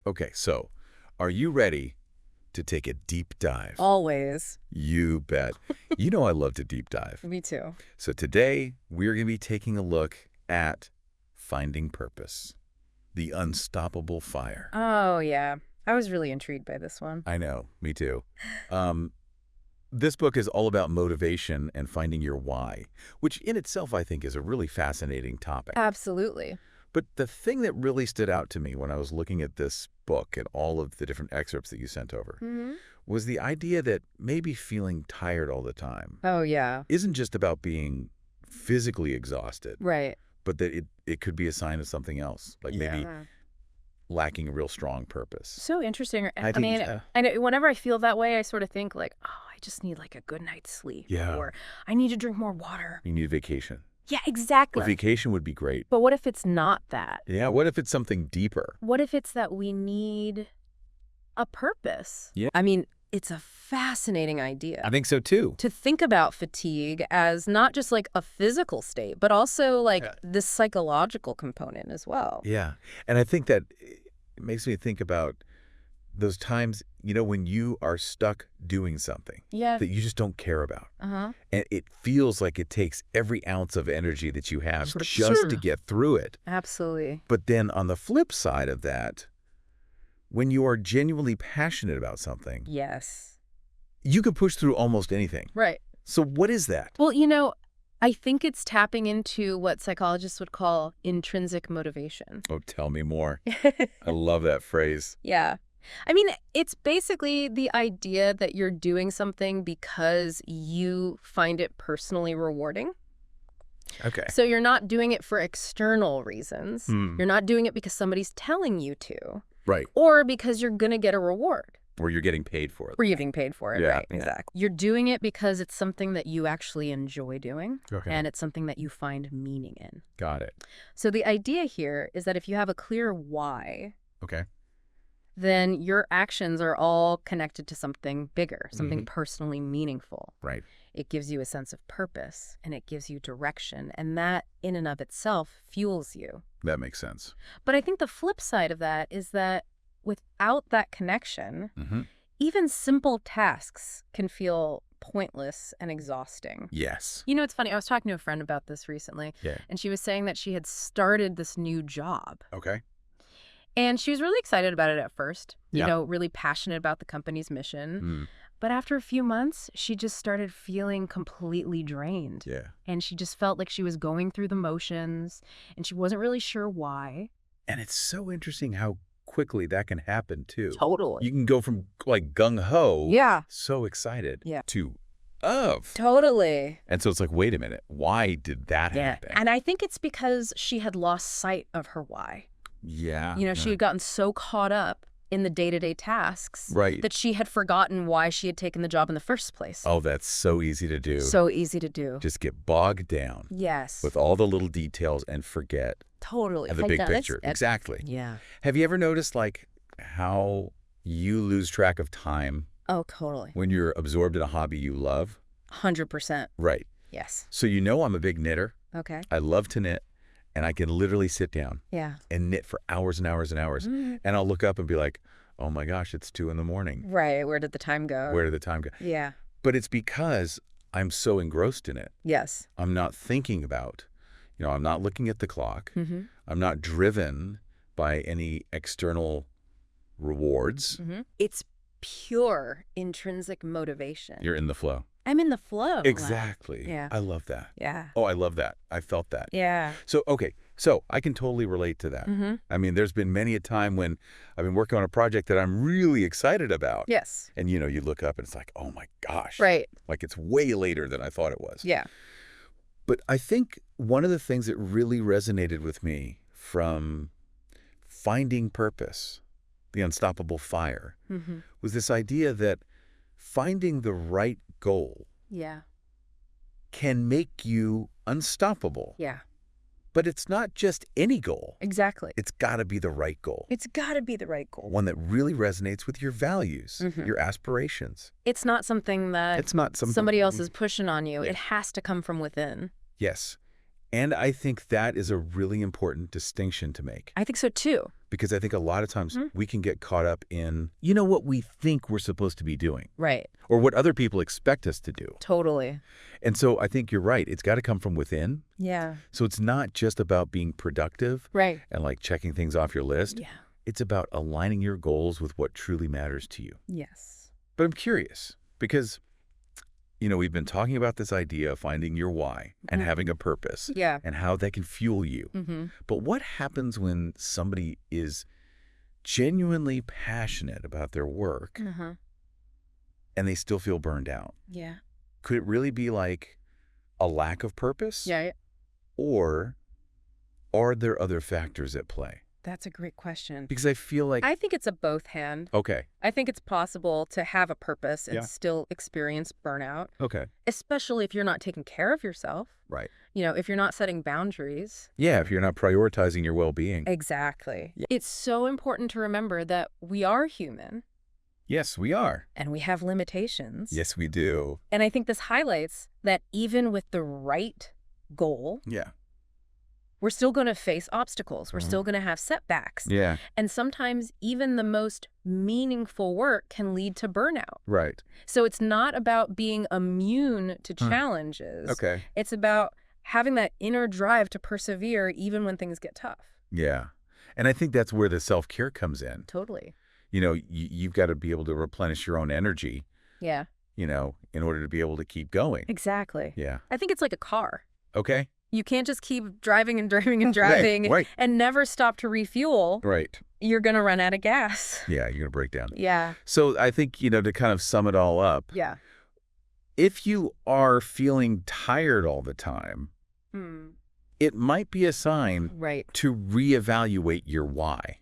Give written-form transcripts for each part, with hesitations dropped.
Okay, so are you ready to take a deep dive? Always. You bet. You know I love to deep dive. Me too. So today we're going to be taking a look at finding purpose, the unstoppable fire. Oh, yeah. I was really intrigued by this one. I know, me too. Um, this book is all about motivation and finding your why, which in itself I think is a really fascinating topic. Absolutely. But the thing that really stood out to me when I was looking at this book and all of the different excerpts that you sent over Hmm. was the idea that maybe feeling tired all the time Oh, yeah. isn't just about being physically exhausted, Right. but that it could be a sign of something else, like maybe Yeah. lacking a real strong purpose. So interesting. I I think, mean, I know whenever I feel that way, I sort of think like, oh, I just need like a good night's sleep. Yeah. Or I need to drink more water. You need a vacation. Yeah, A exactly. vacation would be great. But what if it's not that? Yeah, what if it's something deeper? What if it's that we need a purpose? Yeah. I mean, it's a fascinating idea. I think so too. To think about fatigue as not just like a physical state, but also like Yeah. this psychological component as well. Yeah, and I think that it makes me think about those times, when you are stuck doing something Yeah. that you just don't care about. Uh-huh. And it feels like it takes every ounce of energy that you have Sure. just to get through it. Absolutely. But then on the flip side of that, when you are genuinely passionate about something, Yes. you can push through almost anything. Right. So what is that? Well, I think it's tapping into what psychologists would call intrinsic motivation. Oh, tell me more. I love that phrase. Yeah. I mean, it's basically the idea that you're doing something because you find it personally rewarding. Okay. So you're not doing it for external reasons. You're not doing it because somebody's telling you to, Right. or because you're going to get a reward. Where you're getting paid for it. Or you're getting paid for it, Yeah, right? yeah. Exactly. You're doing it because it's something that you actually enjoy doing, Okay. and it's something that you find meaning in. Got it. So the idea here is that if you have a clear why, Okay. then your actions are all connected to something bigger, something Mhm. personally meaningful. Right. It gives you a sense of purpose, and it gives you direction, and that in and of itself fuels you. That makes sense. But I think the flip side of that is that without that connection, Mm-hmm. even simple tasks can feel pointless and exhausting. Yes. It's funny. I was talking to a friend about this recently, Yeah. and she was saying that she had started this new job. Okay. And she was really excited about it at first, Yeah. really passionate about the company's mission. Mm. But after a few months, she just started feeling completely drained. Yeah. And she just felt like she was going through the motions, and she wasn't really sure why. And it's so interesting how quickly that can happen too. Totally. You can go from like gung-ho, Yeah. so excited, Yeah. to Totally. And so it's like, wait a minute, why did that Yeah. happen? And I think it's because she had lost sight of her why. Yeah. She had gotten so caught up in the day-to-day tasks Right. that she had forgotten why she had taken the job in the first place. Oh, that's so easy to do. So easy to do. Just get bogged down Yes. with all the little details and forget Totally. the big picture. Exactly. Yeah. Have you ever noticed like how you lose track of time Oh, totally. when you're absorbed in a hobby you love? 100%. Right. Yes. So I'm a big knitter. Okay. I love to knit, and I can literally sit down Yeah. and knit for hours and hours and hours. Mm. And I'll look up and be like, oh my gosh, it's 2 a.m. Right. Where did the time go? Where did the time go? Yeah. But it's because I'm so engrossed in it. Yes. I'm not thinking about, I'm not looking at the clock. Mm-hmm. I'm not driven by any external rewards. Mm-hmm. It's pure intrinsic motivation. You're in the flow. I'm in the flow. Exactly. Yeah. I love that. Yeah. Oh, I love that. I felt that. Yeah. So, okay. So I can totally relate to that. Mm-hmm. I mean, there's been many a time when I've been working on a project that I'm really excited about. Yes. And, you look up and it's like, oh my gosh. Right. Like it's way later than I thought it was. Yeah. But I think one of the things that really resonated with me from finding purpose, the unstoppable fire, Mm-hmm. was this idea that finding the right goal Yeah. can make you unstoppable. Yeah. But it's not just any goal. Exactly. It's got to be the right goal. It's got to be the right goal. One that really resonates with your values, Mhm. your aspirations. It's not something that It's not something somebody else is pushing on you. Yeah. It has to come from within. Yes. And I think that is a really important distinction to make. I think so too. Because I think a lot of times Mhm. we can get caught up in, what we think we're supposed to be doing Right. or what other people expect us to do. Totally. And so I think you're right. It's got to come from within. Yeah. So it's not just about being productive Right. and like checking things off your list. Yeah. It's about aligning your goals with what truly matters to you. Yes. But I'm curious because, we've been talking about this idea of finding your why and having a purpose Yeah. and how that can fuel you. Mm-hmm. But what happens when somebody is genuinely passionate about their work Uh-huh. and they still feel burned out? Yeah. Could it really be like a lack of purpose? Yeah. Or are there other factors at play? That's a great question. Because I feel like, I think it's a both hand. okay, I think it's possible to have a purpose and Yeah. still experience burnout, okay, especially if you're not taking care of yourself. right. If you're not setting boundaries. Yeah, if you're not prioritizing your well-being. Exactly. It's so important to remember that we are human Yes, we are. and we have limitations. Yes, we do. And I think this highlights that even with the right goal, Yeah. we're still going to face obstacles. We're Mhm. still going to have setbacks. Yeah, And sometimes even the most meaningful work can lead to burnout. right. So it's not about being immune to Hmm. challenges. Okay. It's about having that inner drive to persevere even when things get tough. Yeah. And I think that's where the self-care comes in. Totally. You've got to be able to replenish your own energy, Yeah, in order to be able to keep going. exactly. Yeah. I think it's like a car. Okay. You can't just keep driving and driving and driving Right. and never stop to refuel. Right. You're going to run out of gas. Yeah, you're going to break down. Yeah. So I think, to kind of sum it all up, Yeah. if you are feeling tired all the time, it might be a sign Right. to reevaluate your why.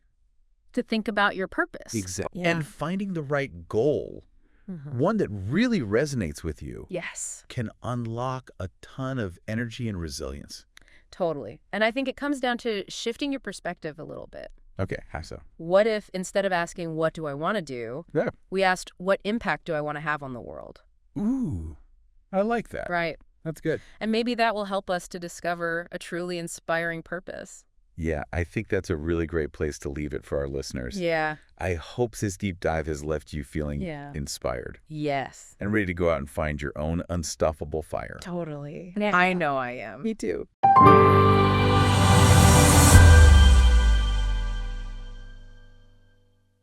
To think about your purpose. Exactly. Yeah. And finding the right goal, Mhm. one that really resonates with you, Yes, can unlock a ton of energy and resilience. totally. And I think it comes down to shifting your perspective a little bit. Okay, how so? What if instead of asking, what do I want to do, Yeah. we asked, what impact do I want to have on the world? Ooh, I like that. Right. That's good. And maybe that will help us to discover a truly inspiring purpose. Yeah, I think that's a really great place to leave it for our listeners. Yeah. I hope this deep dive has left you feeling Yeah. inspired Yes. and ready to go out and find your own unstoppable fire. Totally. I know I am. Me too.